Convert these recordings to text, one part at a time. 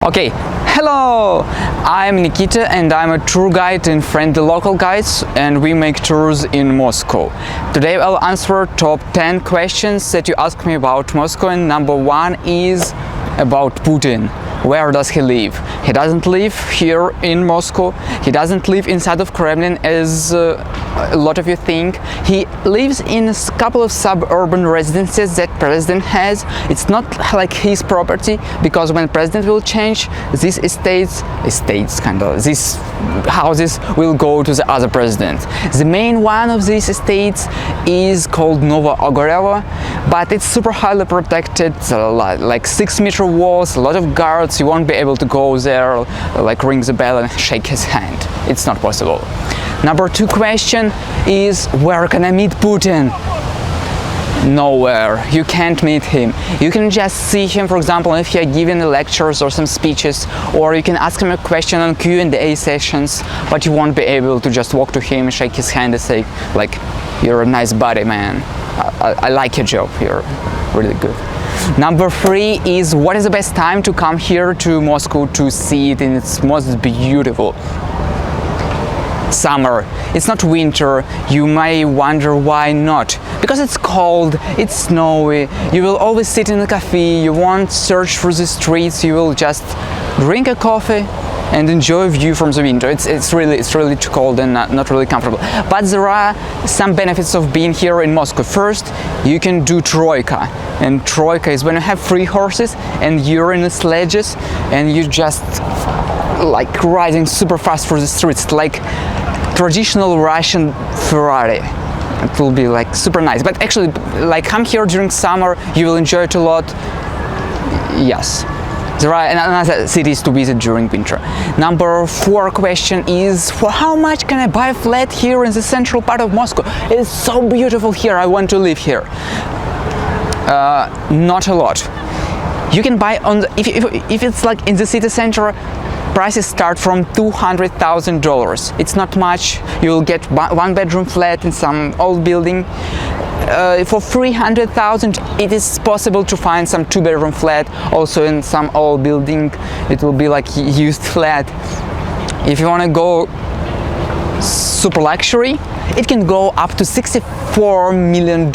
Okay, hello! I'm Nikita and I'm a tour guide and friendly local guides, and we make tours in Moscow. Today I'll answer top 10 questions that you ask me about Moscow, and number one is about Putin. Where does he live? He doesn't live here in Moscow. He doesn't live inside of Kremlin as a lot of you think. He lives in a couple of suburban residences that president has. It's not like his property, because when president will change, these these houses will go to the other president. The main one of these estates is called Nova Ogorevo, but it's super highly protected, like 6-meter walls, a lot of guards. You won't be able to go there, like ring the bell and shake his hand. It's not possible. Number two question is, where can I meet Putin? Nowhere. You can't meet him. You can just see him, for example, if you're giving lectures or some speeches, or you can ask him a question on Q&A sessions, but you won't be able to just walk to him, shake his hand and say, like, you're a nice buddy, man. I like your job. You're really good. Number three is, what is the best time to come here to Moscow to see it in its most beautiful? Summer. It's not winter. You may wonder why not. Because it's cold, it's snowy, you will always sit in a cafe, you won't search through the streets, you will just drink a coffee and enjoy a view from the window. It's really too cold and not really comfortable. But there are some benefits of being here in Moscow. First, you can do troika, and troika is when you have 3 horses and you're in the sledges and you just like riding super fast through the streets, like traditional Russian Ferrari. It will be like super nice. But actually, like, come here during summer, you will enjoy it a lot. Yes. There are another cities to visit during winter. Number 4 question is, for how much can I buy a flat here in the central part of Moscow? It is so beautiful here, I want to live here. Not a lot. You can buy on the, if it's like in the city center, prices start from $200,000. It's not much. You will get 1-bedroom flat in some old building. For $300,000, it is possible to find some 2-bedroom flat also in some old building. It will be like used flat. If you want to go super luxury, it can go up to $64 million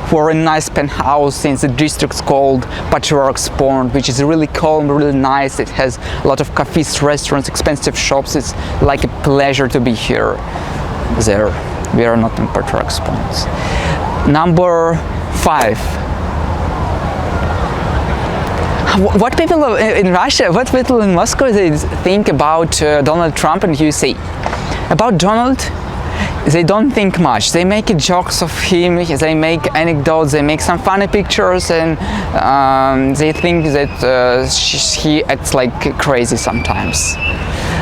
for a nice penthouse in the district called Patriarch's Pond, which is really calm, really nice. It has a lot of cafes, restaurants, expensive shops. It's like a pleasure to be here. There, we are not in Patriarch's Pond. Number 5. What people in Russia, what people in Moscow, they think about Donald Trump and USA? About Donald, they don't think much. They make jokes of him, they make anecdotes, they make some funny pictures, and they think that he acts like crazy sometimes.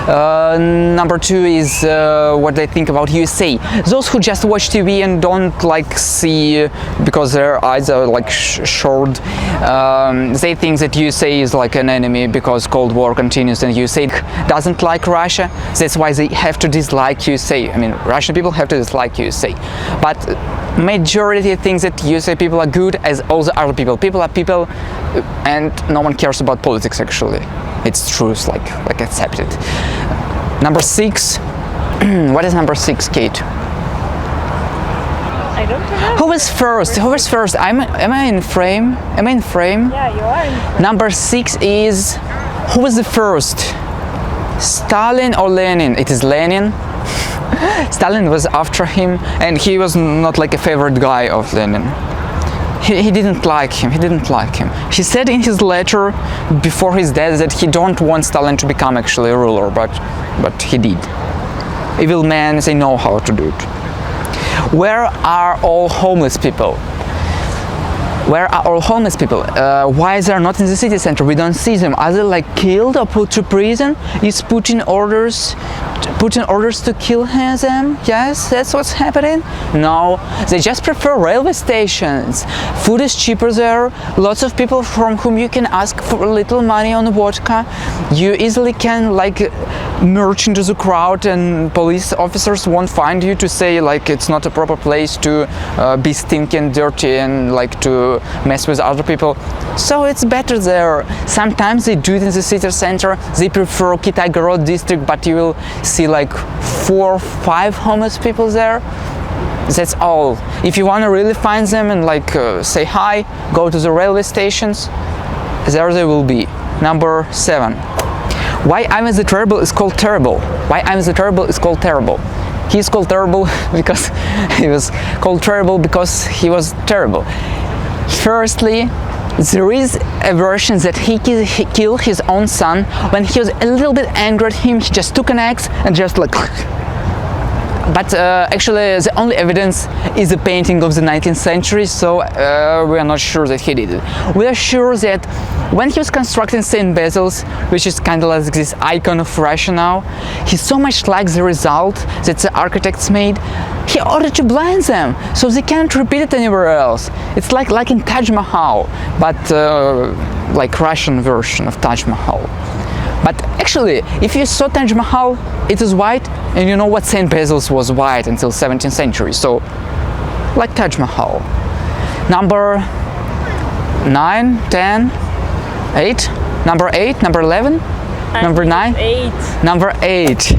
Number 2 is what they think about USA. Those who just watch TV and don't like see, because their eyes are like short, they think that USA is like an enemy because Cold War continues and USA doesn't like Russia. That's why they have to dislike USA. I mean, Russian people have to dislike USA. But majority thinks that USA people are good as all the other people. People are people, and no one cares about politics actually. It's truth, like accept it. Number 6. What is number 6, Kate? I don't know. Who was first? Who was first? Am I in frame? Am I in frame? Yeah, you are in frame. Number 6 is, who was the first? Stalin or Lenin? It is Lenin. Stalin was after him, and he was not like a favorite guy of Lenin. He didn't like him. He said in his letter before his death that he don't want Stalin to become actually a ruler, but he did. Evil men, they know how to do it. Where are all homeless people? Where are all homeless people? Why they are not in the city center? We don't see them. Are they like killed or put to prison? Is Putin orders to kill them? Yes, that's what's happening? No, they just prefer railway stations. Food is cheaper there. Lots of people from whom you can ask for little money on vodka. You easily can like merge into the crowd, and police officers won't find you to say like it's not a proper place to be stinking, dirty, and like to mess with other people. So it's better there. Sometimes they do it in the city center. They prefer Kitagorod district, but you will see like 4 or 5 homeless people there. That's all. If you want to really find them and like say hi, go to the railway stations. There they will be. Number 7. Why Ivan the Terrible is called terrible? Why Ivan the Terrible is called terrible? He's called terrible because he was called terrible because he was terrible. Firstly, there is a version that he killed his own son when he was a little bit angry at him. He just took an axe and just like. But actually the only evidence is a painting of the 19th century, so we are not sure that he did it. We are sure that when he was constructing St. Basil's, which is kind of like this icon of Russia now, he so much liked the result that the architects made, he ordered to blind them, so they can't repeat it anywhere else. It's like in Taj Mahal, but like Russian version of Taj Mahal. But actually, if you saw Taj Mahal, it is white, and you know what, St. Basil's was white until 17th century, so like Taj Mahal. Number 9, 10, 8, number 8, number 11, number 9, 8. Number 8.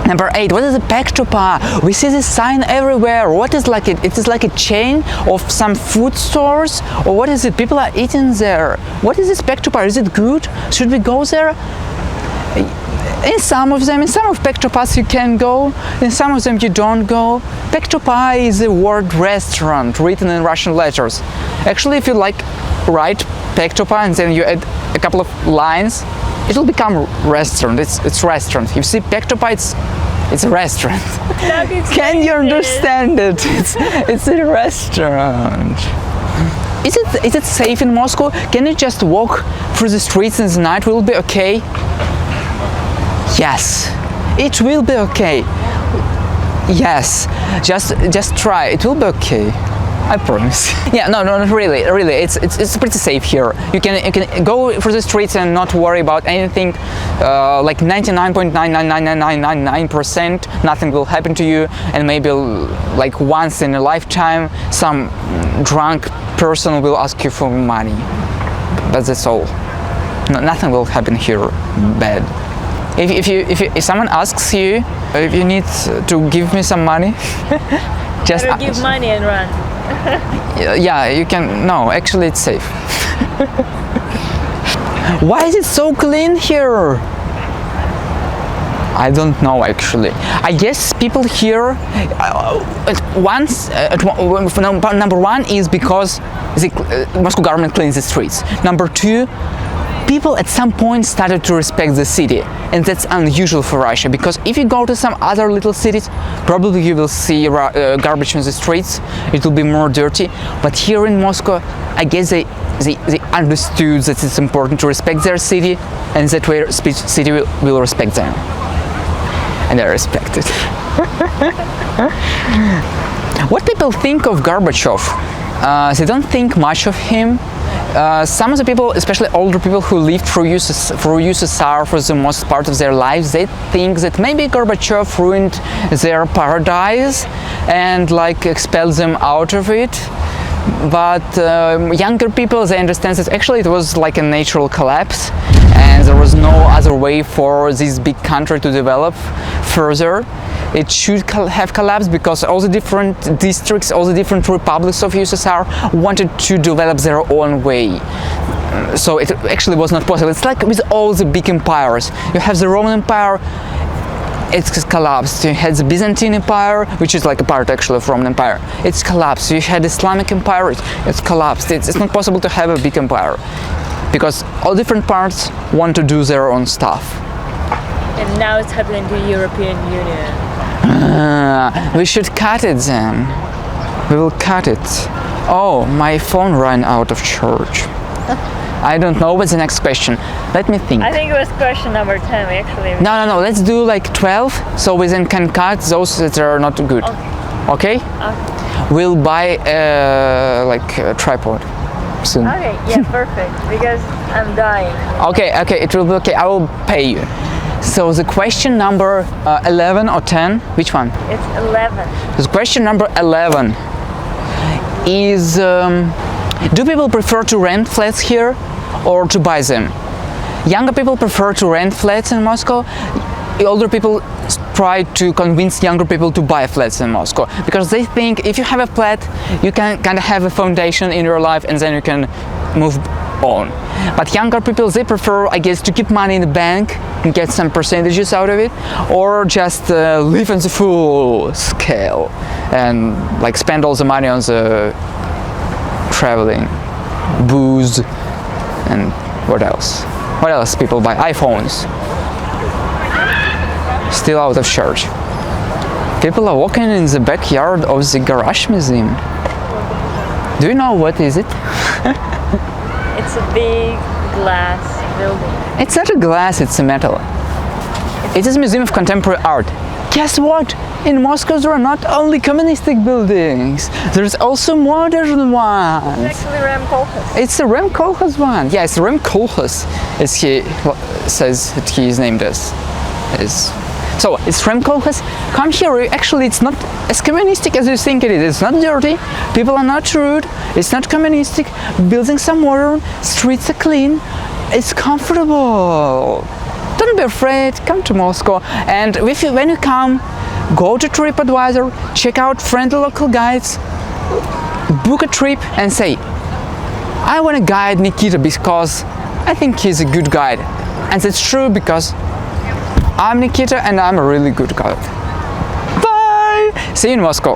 Number 8, what is a Pektopa? We see this sign everywhere. What is like it? It is like a chain of some food stores, or what is it? People are eating there. What is this Pektopa? Is it good? Should we go there? In some of Pektopas you can go, in some of them you don't go. Pektopa is the word restaurant written in Russian letters. Actually, if you like write Pektopa and then you add a couple of lines, it will become restaurant. It's restaurant. You see Pektopa, it's a restaurant. Can you understand it? It's a restaurant. Is it safe in Moscow? Can you just walk through the streets in the night? Will it be okay? Yes, it will be okay. Yes, just try. It will be okay. I promise. Yeah, no, not really. Really, it's pretty safe here. You can go through the streets and not worry about anything. Like 99.9999999%, nothing will happen to you. And maybe like once in a lifetime, some drunk person will ask you for money. But that's all. No, nothing will happen here bad. If someone asks you if you need to give me some money, just give money and run. Yeah, you can. No, actually, it's safe. Why is it so clean here? I don't know actually. I guess people here number 1 is because the Moscow government cleans the streets. Number 2, people at some point started to respect the city, and that's unusual for Russia, because if you go to some other little cities, probably you will see garbage in the streets, it will be more dirty, but here in Moscow, I guess they understood that it's important to respect their city, and that way city will respect them. And they respect it. What people think of Gorbachev? They don't think much of him. Some of the people, especially older people who lived through USSR for the most part of their lives, they think that maybe Gorbachev ruined their paradise and like expelled them out of it. But younger people, they understand that actually it was like a natural collapse, and there was no other way for this big country to develop further. It should have collapsed because all the different districts, all the different republics of USSR wanted to develop their own way. So it actually was not possible. It's like with all the big empires. You have the Roman Empire, it's collapsed. You had the Byzantine Empire, which is like a part actually of Roman Empire. It's collapsed. You had Islamic Empire, it's collapsed. It's not possible to have a big empire because all different parts want to do their own stuff. And now it's happening to the European Union. We should cut it then. We will cut it. Oh, my phone ran out of charge. I don't know. What's the next question? Let me think. I think it was question number 10 actually. No. Let's do like 12, so we then can cut those that are not good. Okay? We'll buy like a tripod soon. Okay, yeah, perfect. Because I'm dying. Okay, it will be okay. I will pay you. So the question number 11 or 10, which one? It's 11. The question number 11 is, do people prefer to rent flats here or to buy them? Younger people prefer to rent flats in Moscow. Older people try to convince younger people to buy flats in Moscow because they think if you have a flat, you can kind of have a foundation in your life and then you can move on. But younger people, they prefer, I guess, to keep money in the bank and get some percentages out of it, or just live on the full scale and like spend all the money on the traveling, booze, and what else? What else people buy? iPhones. Still out of charge. People are walking in the backyard of the garage museum. Do you know what is it? It's a big glass building. It's not a glass, it's a metal. It is a museum of contemporary art. Guess what? In Moscow there are not only communistic buildings, there's also modern ones. It's actually Rem Koolhaas. It's a Rem Koolhaas one. Yeah, it's Rem Koolhaas, as he says that he is named as. So it's Rem Koolhaas. Come here. Actually, it's not as communistic as you think it is. It's not dirty. People are not rude. It's not communistic. Buildings are modern. Streets are clean. It's comfortable. Don't be afraid. Come to Moscow. And when you come, go to TripAdvisor. Check out friendly local guides. Book a trip and say, I want to guide Nikita because I think he's a good guide. And that's true because I'm Nikita and I'm a really good guide. Bye! See you in Moscow.